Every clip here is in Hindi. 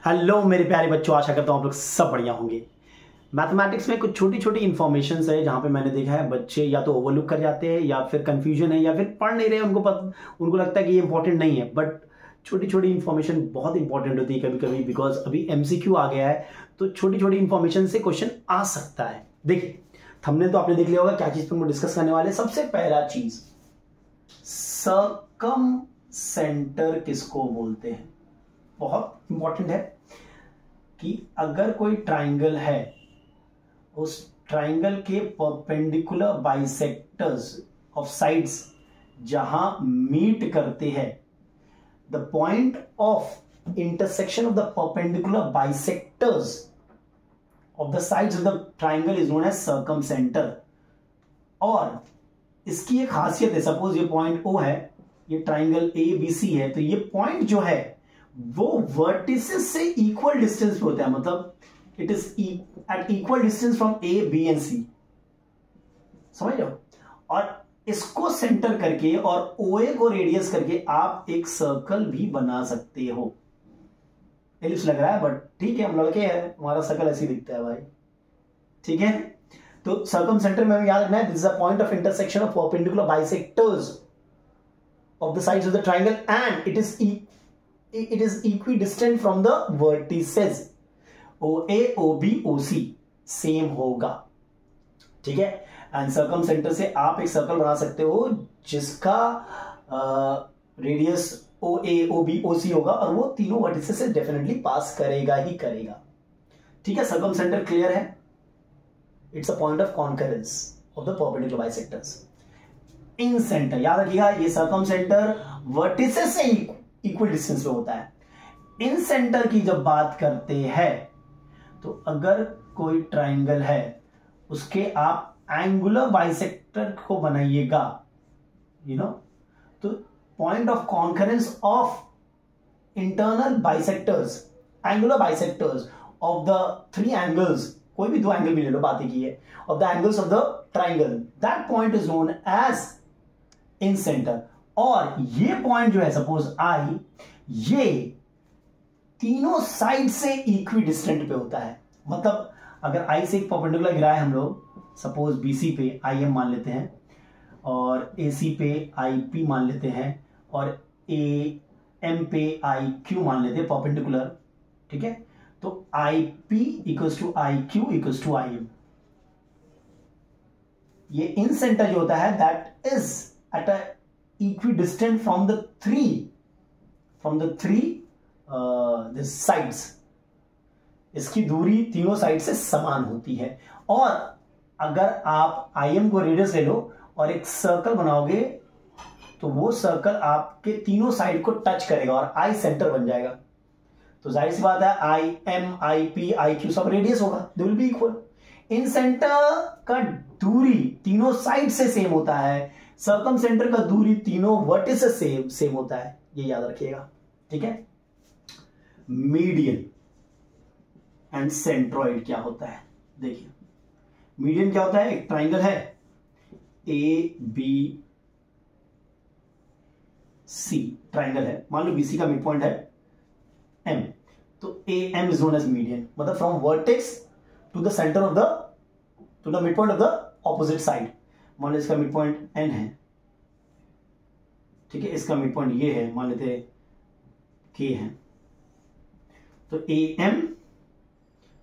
हेलो मेरे प्यारे बच्चों, आशा करता हूँ आप लोग सब बढ़िया होंगे। मैथमेटिक्स में कुछ छोटी छोटी इन्फॉर्मेशन है जहाँ पे मैंने देखा है बच्चे या तो ओवरलुक कर जाते हैं या फिर कंफ्यूजन है या फिर पढ़ नहीं रहे, उनको लगता है कि ये इंपॉर्टेंट नहीं है। बट छोटी छोटी इन्फॉर्मेशन बहुत इंपॉर्टेंट होती है कभी कभी, बिकॉज अभी एमसीक्यू आ गया है तो छोटी छोटी इन्फॉर्मेशन से क्वेश्चन आ सकता है। देखिए, थंबनेल तो आपने देख लिया होगा क्या चीज पर हम डिस्कस करने वाले हैं। सबसे पहला चीज, सर्कम सेंटर किसको बोलते हैं। बहुत इंपॉर्टेंट है कि अगर कोई ट्राइंगल है, उस ट्राइंगल के परपेंडिकुलर बाइसेक्टर्स ऑफ साइड्स जहां मीट करते हैं, the point of intersection of the perpendicular bisectors of the sides of the triangle is known as circumcentre. और इसकी एक खासियत है, सपोज ये पॉइंट O है, ये ट्राइंगल ABC है, तो ये पॉइंट जो है वो वर्टिसेस से इक्वल डिस्टेंस पे होता है, मतलब it is at equal distance from A, B and C। समझ रहे हो? और इसको सेंटर करके और OA को रेडियस करके आप एक सर्कल भी बना सकते हो। एलिप्स लग रहा है बट ठीक है, हम लड़के हैं, हमारा सर्कल ऐसे ही दिखता है भाई। ठीक है, तो सर्कम सेंटर में याद रखना है, this is a point of intersection of perpendicular bisectors of the sides of the triangle and it is equidistant from the vertices OA, OB, OC same होगा। ठीक है, एंड सर्कम सेंटर से आप एक सर्कल बना सकते हो जिसका रेडियस OA, OB, OC होगा और वो तीनों वर्टिसेस से डेफिनेटली पास करेगा ही करेगा। ठीक है, सर्कम सेंटर क्लियर है। It's a point of concurrence of the perpendicular bisectors. In centre याद रखिएगा, ये सर्कम सेंटर वर्टिसेस से इक्वल डिस्टेंस पे होता है। इन सेंटर की जब बात करते हैं तो अगर कोई ट्राइंगल है उसके आप एंगुलर बाइसेक्टर को बनाइएगा, तो point of concurrence of internal bisectors, angular bisectors of the three angles, कोई भी दो एंगल भी ले लो, बात की है, of the angles of the triangle, that point is known as incentre. और ये पॉइंट जो है, सपोज I, ये तीनों साइड से इक्वी डिस्टेंट पे होता है। मतलब अगर I से एक परपेंडिकुलर गिराए हम लोग, सपोज BC पे IM मान लेते हैं और AC पे IP मान लेते हैं और AM पे IQ मान लेते हैं परपेंडिकुलर। ठीक है, तो IP equals to IQ equals to IM। ये इन सेंटर जो होता है that is at a equidistant from the three this sides। इसकी दूरी तीनों साइड से समान होती है। और अगर आप IM को रेडियस ले लो और एक सर्कल बनाओगे तो वो सर्कल आपके तीनों साइड को टच करेगा और I सेंटर बन जाएगा। तो जाहिर सी बात है, IM, IP, IQ सब रेडियस होगा, they will be equal. In centre का दूरी तीनों साइड से सेम होता है, सर्कम सेंटर का दूरी तीनों वर्टिसेस से सेम होता है, ये याद रखिएगा। ठीक है, मीडियन एंड सेंट्रॉइड क्या होता है। देखिए, मीडियन क्या होता है, एक ट्राइंगल है ABC ट्राइंगल है, मान लो BC का मिड पॉइंट है M, तो AM is known as median. मतलब from vertex to the centre of the mid point of the opposite side. मान लो इसका मिड पॉइंट N है, ठीक है, इसका मिड पॉइंट ये है, मान लेते K है, तो AM,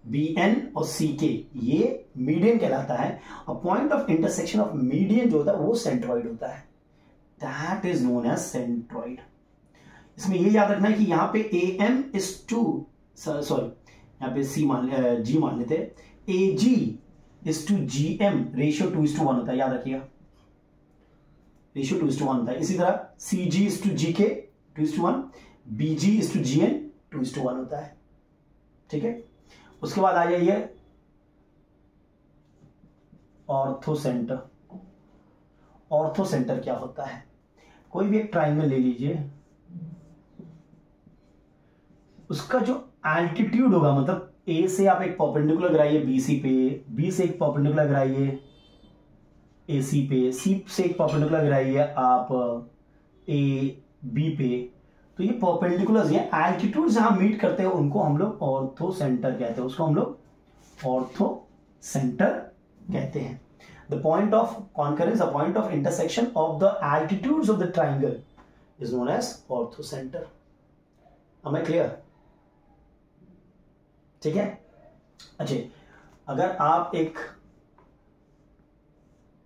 BN और CK ये मीडियन कहलाता है। और point of intersection of median जो होता है वो सेंट्रॉइड होता है, that is known as centroid. इसमें ये याद रखना है कि यहां पे AM इज टू, सॉरी यहां पे G मान लेते हैं, AG is to GM ratio 2:1 होता है, याद रखिएगा, रेशियो 2:1 होता है। इसी तरह CG is to GK 2:1, BG is to GN 2:1 होता है। ठीक है, उसके बाद आ जाइए ऑर्थो सेंटर। ऑर्थो सेंटर क्या होता है, कोई भी एक ट्राइंगल ले लीजिए, उसका जो एल्टीट्यूड होगा, मतलब A से आप एक परपेंडिकुलर गिराइए BC पे, B से एक परपेंडिकुलर गिराइए AC पे, C से एक परपेंडिकुलर गिराइए आप A B पे, तो ये परपेंडिकुलर ये एल्टीट्यूड जहां मीट करते हैं उनको हम लोग ऑर्थो सेंटर कहते हैं, उसको हम लोग ऑर्थो सेंटर कहते हैं। The point of concurrence, the point of intersection of the altitudes of the triangle is known as orthocentre. am I clear? ठीक है। अच्छा, अगर आप एक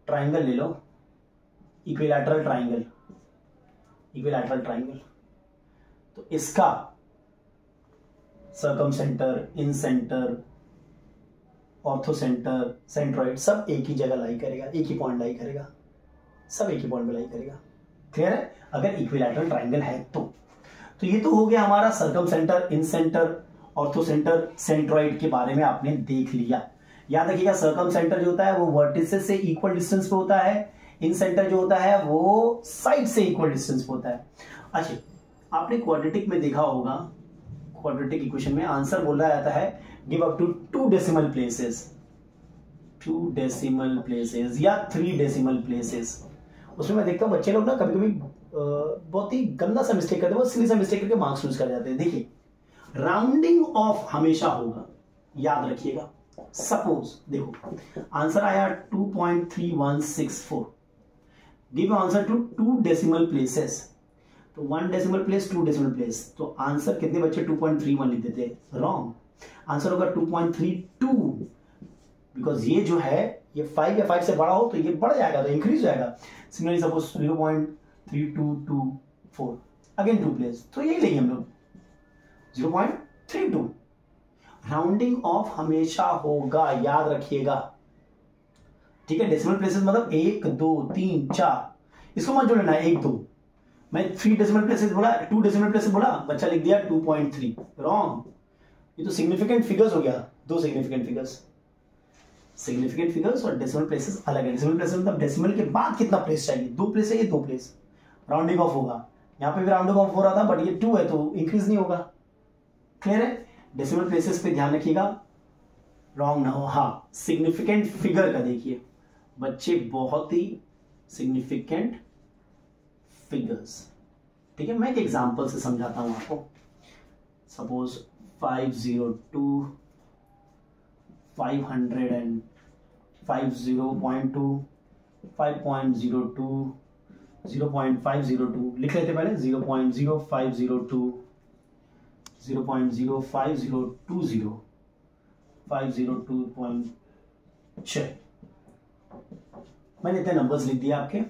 ट्राइंगल ले लो, इक्विलैटरल ट्राइंगल, इक्विलैटरल ट्राइंगल, तो इसका circumcentre, incentre, orthocentre, centroid सब एक ही जगह लाई करेगा, एक ही पॉइंट लाई करेगा, सब एक ही पॉइंट पे लाई करेगा। क्लियर है? अगर इक्विलैटरल ट्राइंगल है तो ये तो हो गया हमारा circum centre, incentre, orthocentre, centroid के बारे में आपने देख लिया। याद रखिएगा सर्कम सेंटर जो होता है वो वर्टिसेस से इक्वल डिस्टेंस पे होता है, इन सेंटर जो होता है वो साइड से इक्वल डिस्टेंस पे होता है। अच्छा, आपने क्वाड्रेटिक में देखा होगा, क्वाड्रेटिक इक्वेशन में आंसर बोला जाता है give up to 2 decimal places, 2 decimal places या 3 डेसिमल प्लेसेस। उसमें मैं देखता हूं बच्चे लोग ना कभी कभी बहुत ही गंदा सा मिस्टेक करते हैं, बहुत सिली सा मिस्टेक करके मार्क्स लूज कर जाते हैं। देखिए, राउंडिंग ऑफ हमेशा होगा, याद रखिएगा। सपोज देखो आंसर आया 2.3164, give answer to 2 decimal places, तो 1 डेसिमल प्लेस, 2 डेसिमल प्लेस, तो आंसर कितने बच्चे 2.31 लिख देते? रॉन्ग, आंसर होगा 2.32, बिकॉज ये जो है ये 5 या 5 से बड़ा हो तो ये बढ़ जाएगा, तो इंक्रीज हो जाएगा। सिमिलरली सपोज 0.3224, अगेन 2 प्लेस, तो यही लेंगे हम लोग 0.32। राउंडिंग ऑफ हमेशा होगा, याद रखिएगा। ठीक है, डेसिमल प्लेसेस मतलब 1 2 3 4, इसको मत जोड़ना 1 2। मैं 3 डेसिमल प्लेसेस बोला, 2 डेसिमल प्लेसेस बोला, बच्चा लिख दिया 2.3, रॉन्ग। ये तो सिग्निफिकेंट फिगर्स हो गया, 2 सिग्निफिकेंट फिगर्स। सिग्निफिकेंट फिगर्स और डेसिमल प्लेसेस अलग है। डेसिमल प्लेसेस मतलब डेसिमल के बाद कितना प्लेस चाहिए, 2 प्लेस चाहिए, 2 प्लेस, राउंडिंग ऑफ होगा। यहाँ पे भी राउंडिंग ऑफ हो रहा था बट ये 2 है तो इंक्रीज नहीं होगा। क्लियर है? डेसिमल प्लेसेस पे ध्यान रखिएगा, रॉन्ग ना हो। हाँ, सिग्निफिकेंट फिगर का देखिए बच्चे, बहुत ही सिग्निफिकेंट फिगर्स। ठीक है, मैं एक एग्जांपल से समझाता हूं आपको। सपोज 502, 500 50.2, 5.02, 0.502 लिख लेते पहले, 0.0502, 0.05020, 502.6, मैंने इतने नंबर्स लिख दिए आपके।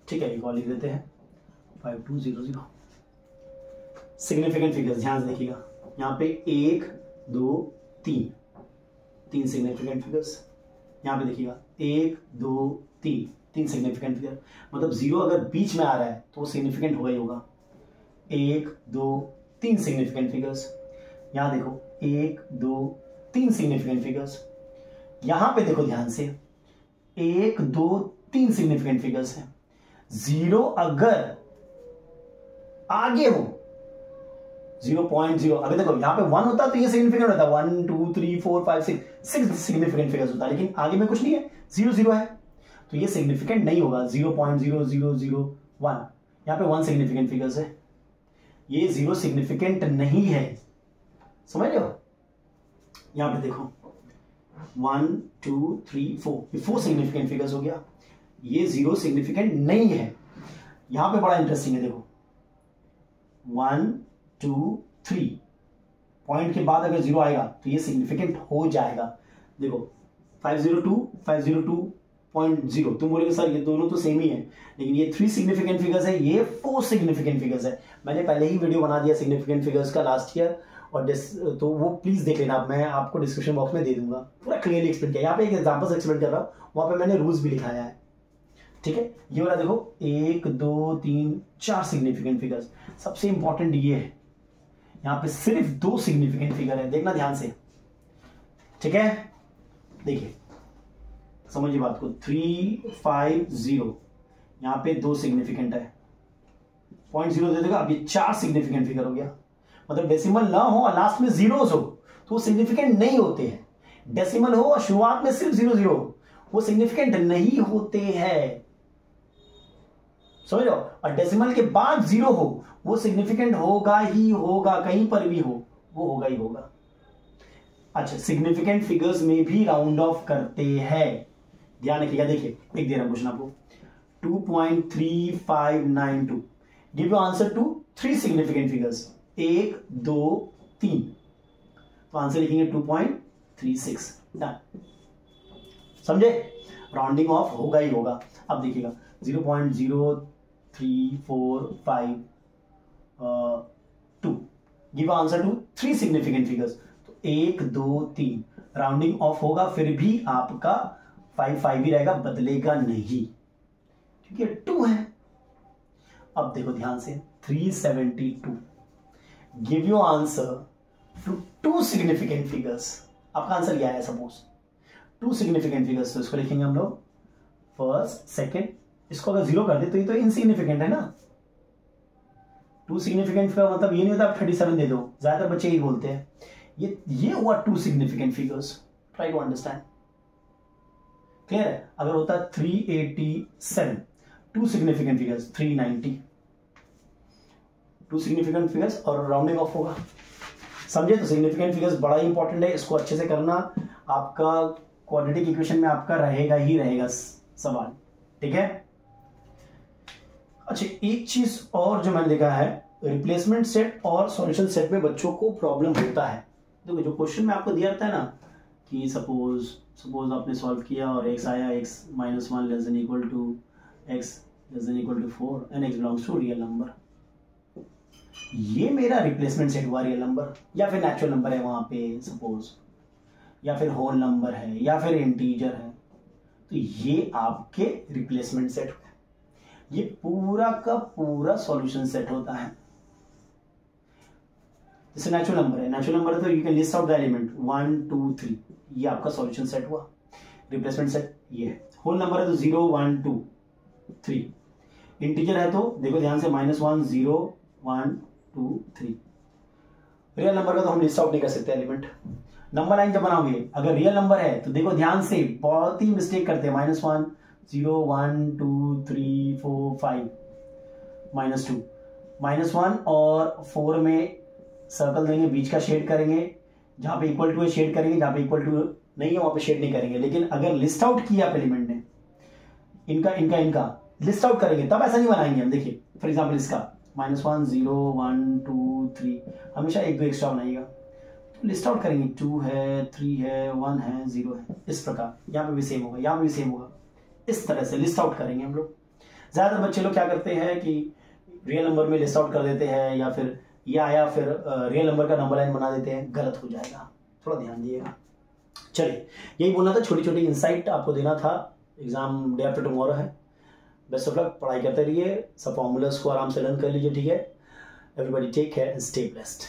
ठीक है, एक और लिख देते हैं 5200। सिग्निफिकेंट फिगर्स ध्यान से देखिएगा, यहाँ पे 1 2 3 सिग्निफिकेंट फिगर्स। यहाँ पे देखिएगा 1 2 3 सिग्निफिकेंट फिगर, मतलब 0 अगर बीच में आ रहा है तो वो सिग्निफिकेंट होगा ही होगा। 1 2 3 सिग्निफिकेंट फिगर्स। यहां देखो 1 2 3 सिग्निफिकेंट फिगर्स। यहां पे देखो ध्यान से 1 2 3 सिग्निफिकेंट फिगर्स हैं। 0 अगर आगे हो 0.0, अगर देखो यहां पे 1 होता तो ये सिग्निफिकेंट होता, 1 2 3 4 5 6 सिग्निफिकेंट फिगर्स होता, लेकिन आगे में कुछ नहीं है, 0 0 है तो ये सिग्निफिकेंट नहीं होगा। 0.0001, यहां पे 1 सिग्निफिकेंट फिगर्स है, ये 0 सिग्निफिकेंट नहीं है, समझ रहे हो? यहां पे देखो 1 2 3 4, ये 4 सिग्निफिकेंट फिगर्स हो गया, ये 0 सिग्निफिकेंट नहीं है। यहां पे बड़ा इंटरेस्टिंग है, देखो 1 2 3 पॉइंट के बाद अगर 0 आएगा तो ये सिग्निफिकेंट हो जाएगा। देखो 502 502.0, तुम बोलोगे सर ये दोनों तो सेम ही है, लेकिन ये 3 सिग्निफिकेंट फिगर्स है, ये 4 सिग्निफिकेंट फिगर्स है। मैंने पहले ही वीडियो बना दिया सिग्निफिकेंट फिगर्स का लास्ट ईयर, और तो वो प्लीज देख लेना, मैं आपको डिस्क्रिप्शन बॉक्स में दे दूंगा, पूरा क्लियरली एक्सप्लेन किया। यहाँ पे एक एग्जांपल से एक्सप्लेन कर रहा हूँ, वहां पे मैंने रूल्स भी लिखाया है। ठीक है, ये वाला देखो 1 2 3 4 सिग्निफिकेंट फिगर्स। सबसे इंपॉर्टेंट ये है, यहाँ पे सिर्फ 2 सिग्निफिकेंट फिगर है, देखना ध्यान से। ठीक है, देखिए समझिए बात को, 350 यहां पे 2 सिग्निफिकेंट है, 0.0 दे देगा, अब ये 4 सिग्निफिकेंट फिगर हो गया। मतलब डेसिमल ना हो और लास्ट में जीरोस हो तो वो सिग्निफिकेंट नहीं होते हैं। डेसिमल हो और शुरुआत में सिर्फ 0 0 वो सिग्निफिकेंट नहीं होते हैं। समझ लो। और डेसिमल के बाद 0 हो, वो सिग्निफिकेंट होगा ही होगा, कहीं पर भी हो वो होगा ही होगा। अच्छा, सिग्निफिकेंट फिगर्स में भी राउंड ऑफ करते हैं, ध्यान रखिएगा। देखिए एक दे रहा क्वेश्चन आपको, 2.3592 give you answer to 3 significant figures, 1 2 3, तो आंसर लिखेंगे 2.36। डन, समझे? राउंडिंग ऑफ होगा ही होगा। अब देखिएगा 0.0345 give answer to 3 significant figures, तो 1 2 3, राउंडिंग ऑफ होगा, फिर भी आपका 5 ही रहेगा, बदलेगा नहीं क्योंकि 2 है। अब देखो ध्यान से, 372 give you answer to 2 significant figures. आपका आंसर यह है, सपोज 2 सिग्निफिकेंट फिगर्स, तो इसको लिखेंगे हम लोग फर्स्ट सेकेंड। इसको अगर 0 कर दे तो ये तो इनसिग्निफिकेंट है ना। 2 सिग्निफिकेंट का मतलब ये नहीं होता आप 37 दे दो, ज्यादातर बच्चे ही बोलते हैं। ये हुआ 2 significant figures. Try to understand, clear है? अगर होता 387, 2 सिग्निफिकेंट फिगर्स 390, 2 सिग्निफिकेंट फिगर्स और राउंडिंग ऑफ होगा, समझे? तो सिग्निफिकेंट फिगर्स बड़ा ही इंपॉर्टेंट है, इसको अच्छे से करना, आपका क्वाड्रेटिक इक्वेशन में आपका रहेगा ही रहेगा सवाल, ठीक है? अच्छा, एक चीज और जो मैंने देखा है, रिप्लेसमेंट सेट और सॉल्यूशन सेट में बच्चों को प्रॉब्लम होता है। देखो जो क्वेश्चन में आपको दिया रहता है ना कि सपोज आपने सॉल्व किया और x आया, x -1 less than equal to x less than equal to 4 and x belongs to real number. ये मेरा रिप्लेसमेंट सेट हुआ, रियल नंबर या फिर नेचुरल नंबर है वहां पे सपोज, या फिर होल नंबर है या फिर इंटीजर है, तो ये आपके रिप्लेसमेंट सेट हुआ। ये पूरा का पूरा सॉल्यूशन सेट होता है। जैसे नेचुरल नंबर है, नेचुरल नंबर है तो you can list out the element 1 2 3, ये आपका सॉल्यूशन सेट हुआ। रिप्लेसमेंट सेट ये है। होल नंबर है तो 0 1 2 3, इंटीजर है तो देखो ध्यान से -1 0 1 2 3। रियल नंबर का तो हम लिस्ट आउट नहीं कर सकते एलिमेंट। नंबर लाइन जब बनाओगे, अगर रियल नंबर है तो देखो ध्यान से, बहुत ही मिस्टेक करते हैं, -1 0 1 2 3 4 5 -2, -1 और 4 में सर्कल देंगे, बीच का शेड करेंगे, जहां पे इक्वल टू है शेड करेंगे, जहां पे इक्वल टू नहीं है वहां पे शेड नहीं करेंगे। लेकिन अगर लिस्ट आउट किया आप एलिमेंट ने, इनका लिस्ट आउट करेंगे तब ऐसा नहीं बनाएंगे हम। देखिए फॉर एग्जांपल इसका -1 0 1 2 3, हमेशा 1 2 एक्स्ट्रा बनाइएगा, तो लिस्ट आउट करेंगे, 2 है 3 है 1 है 0 है, इस प्रकार। यहाँ पे भी सेम होगा, यहाँ पे भी सेम होगा, इस तरह से लिस्ट आउट करेंगे हम लोग। ज्यादातर बच्चे लोग क्या करते हैं कि रियल नंबर में लिस्ट आउट कर देते हैं, या फिर ये आया फिर रियल नंबर का नंबर लाइन बना देते हैं, गलत हो जाएगा, थोड़ा ध्यान दिएगा। चलिए, यही बोलना था, छोटी छोटी इंसाइट आपको देना था। एग्जाम डे आफ्टर टुमारो है, बेस्ट ऑफ लक, पढ़ाई करते रहिए, सब फॉर्मूलाज को आराम से लर्न कर लीजिए, ठीक है? Everybody take care and stay blessed.